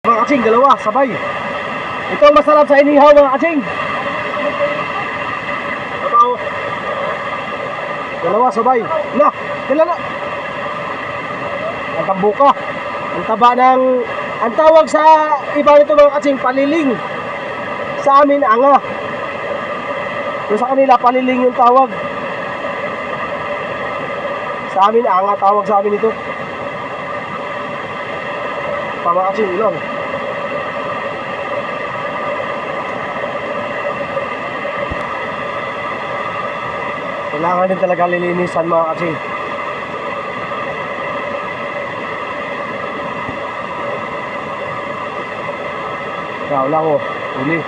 Mga katsing, dalawa, sabay. Ito ang masarap sa inihaw mga katsing. Totoo. Dalawa, sabay. Na, kilala. Ang tambuka. Ang taba ng... Ang tawag sa iba nito mga katsing, paliling. Sa amin, anga. Yung sa kanila, paliling yung tawag. Sa amin, anga tawag sa amin ito. Mga katsing, ilang. Kailangan din talaga lilinisan mga katsing. Kaya lang o, huli.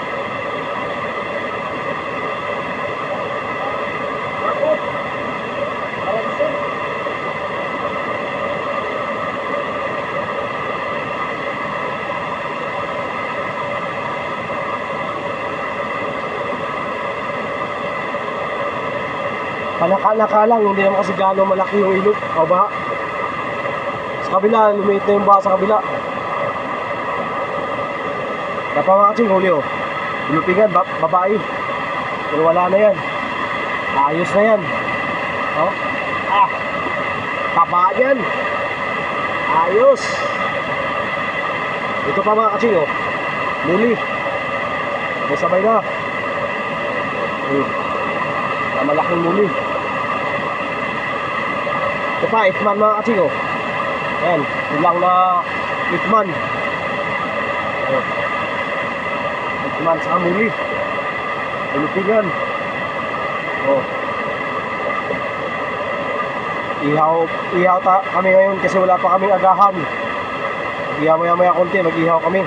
Panaka-naka lang, hindi naman kasi gano'ng malaki yung ilog o baha. Sa kabila, lumiit na yung baha sa kabila. Dapat mga katsing, huli o. Lupingan, babae. Pero wala na yan. Ayos na yan. O. Ah! Taba yan. Ayos. Ito pa mga katsing o. Muli. May sabay na. Malaking muli. Ito pa, itman mga katsing o. Ayan, tulang na itman. Itman sa muli. Lupingan. Ihaw kami ngayon kasi wala pa kaming agahan. Ihaw maya konti, mag-ihaw kami.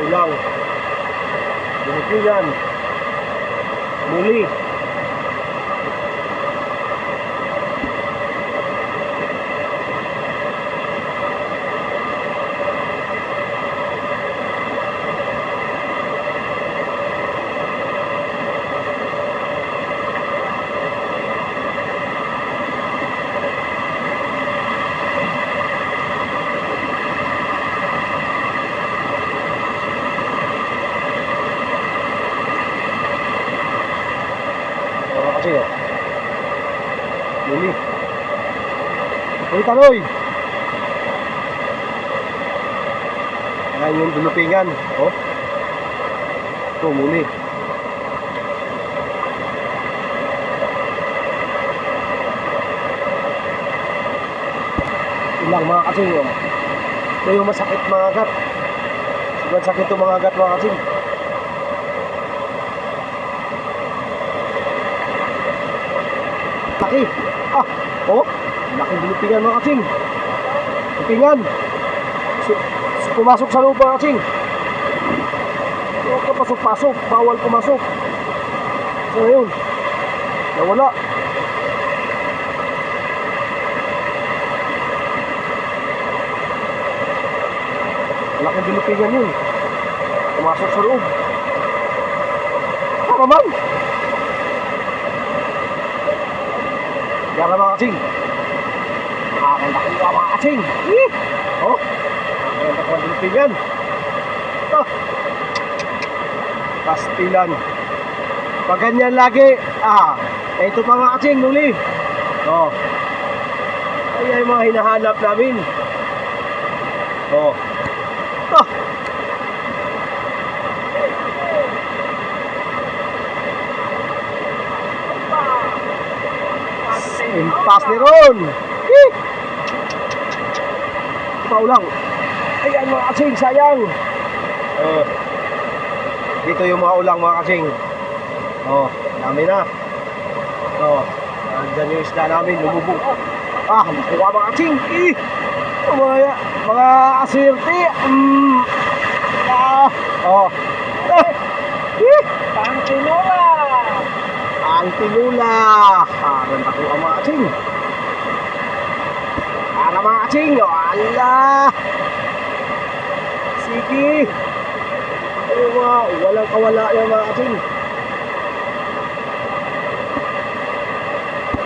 Ulang, lupingan, muli. Muli. Uy, taloy. Ayan yung dulupingan. Oh. Ito, muli. Ilang mga katsing. Oh. Ito yung masakit mga gat. Sobrang sakit itong mga gat mga katsing. Laki. Ah, oh, laking lupingan mga katsing. Lupingan. Pumasok sa loob mga katsing. Huwag ka pasok-pasok. Bawal pumasok. So yun, nawala. Laking lupingan yun. Pumasok sa loob. Tama man. Yan mga katsing. Nakakanda ko yung mga katsing. Oh, nakakanda ko yung lupingan. Ito. Pastilan. Pag ganyan lagi. Ito pa mga katsing, muli. Oh. Ay mga hinahanap namin. Oh. Ito. Impas ni Ron. Paulang. Ayan mga katsing, sayang. Dito yung mga ulang mga katsing. Dami na. Nandyan yung isda namin, lumubog. Nakuha mga katsing. Mga aswerte. Ang tinula. Ang tinula. Parang nakuha mga katsing. Para mga katsing. Ala. Sige. Mga walang kawala yan mga kasing.